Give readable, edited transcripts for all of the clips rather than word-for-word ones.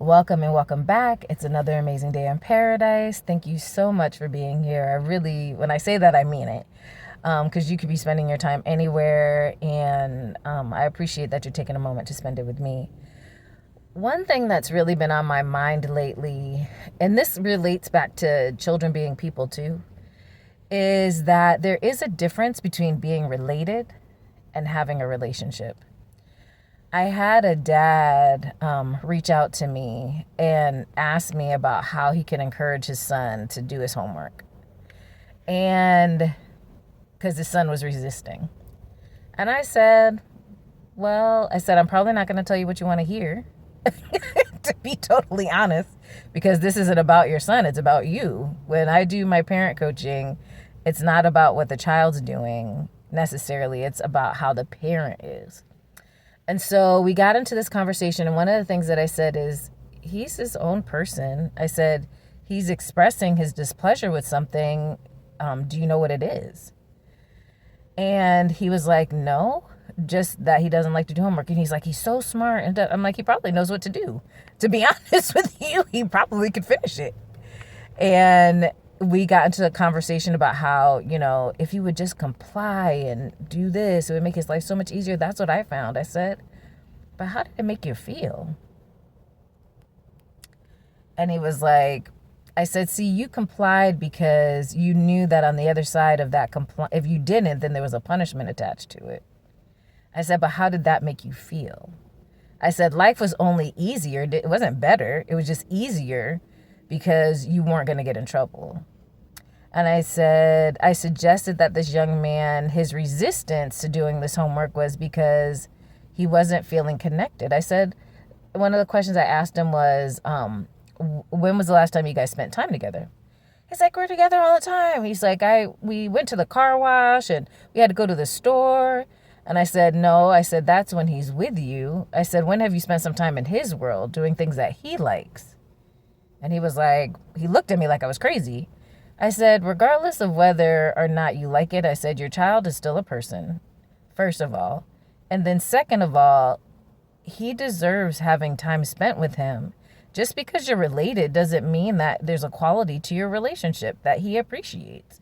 Welcome and welcome back. It's another amazing day in paradise. Thank you so much for being here. When I say that, I mean it. Because you could be spending your time anywhere, and I appreciate that you're taking a moment to spend it with me. One thing that's really been on my mind lately, and this relates back to children being people too, is that there is a difference between being related and having a relationship. I had a dad reach out to me and ask me about how he can encourage his son to do his homework. And because his son was resisting. And I said, I'm probably not going to tell you what you want to hear, to be totally honest, because this isn't about your son. It's about you. When I do my parent coaching, it's not about what the child's doing necessarily. It's about how the parent is. And so we got into this conversation, and one of the things that I said is, he's his own person. I said, he's expressing his displeasure with something. Do you know what it is? And he was like, no, just that he doesn't like to do homework. And he's like, he's so smart. And I'm like, he probably knows what to do. To be honest with you, he probably could finish it. And we got into a conversation about how, if he would just comply and do this, it would make his life so much easier. That's what I found. I said, but how did it make you feel? And he was like, I said, see, you complied because you knew that on the other side of that if you didn't, then there was a punishment attached to it. I said, but how did that make you feel? I said, life was only easier. It wasn't better. It was just easier because you weren't going to get in trouble. And I said, I suggested that this young man, his resistance to doing this homework was because he wasn't feeling connected. I said, one of the questions I asked him was, when was the last time you guys spent time together? He's like, we're together all the time. He's like, we went to the car wash and we had to go to the store. And I said, no, I said, that's when he's with you. I said, when have you spent some time in his world doing things that he likes? And he was like, he looked at me like I was crazy. I said, regardless of whether or not you like it, I said, your child is still a person, first of all. And then second of all, he deserves having time spent with him. Just because you're related doesn't mean that there's a quality to your relationship that he appreciates.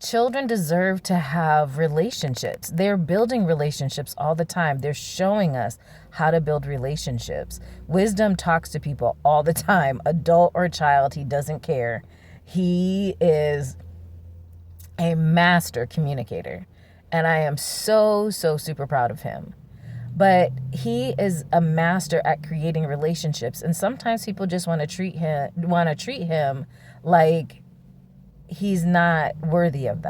Children deserve to have relationships. They're building relationships all the time. They're showing us how to build relationships. Wisdom talks to people all the time, adult or child, he doesn't care. He is a master communicator, and I am so super proud of him. But he is a master at creating relationships, and sometimes people just want to treat him like he's not worthy of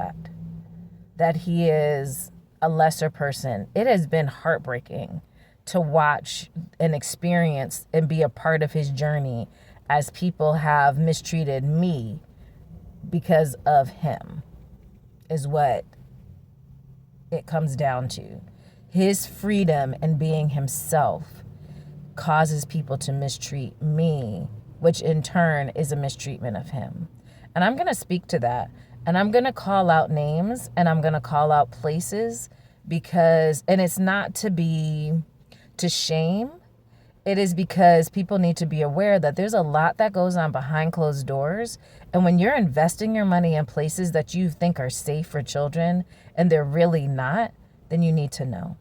that he is a lesser person. It has been heartbreaking to watch and experience and be a part of his journey as people have mistreated me because of him, is what it comes down to. His freedom and being himself causes people to mistreat me, which in turn is a mistreatment of him. And I'm going to speak to that. And I'm going to call out names, and I'm going to call out places, and it's not to shame. It is because people need to be aware that there's a lot that goes on behind closed doors. And when you're investing your money in places that you think are safe for children and they're really not, then you need to know.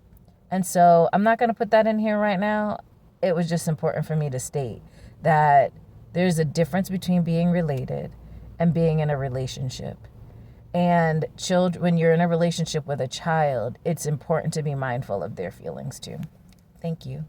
And so I'm not going to put that in here right now. It was just important for me to state that there's a difference between being related and being in a relationship. And when you're in a relationship with a child, it's important to be mindful of their feelings too. Thank you.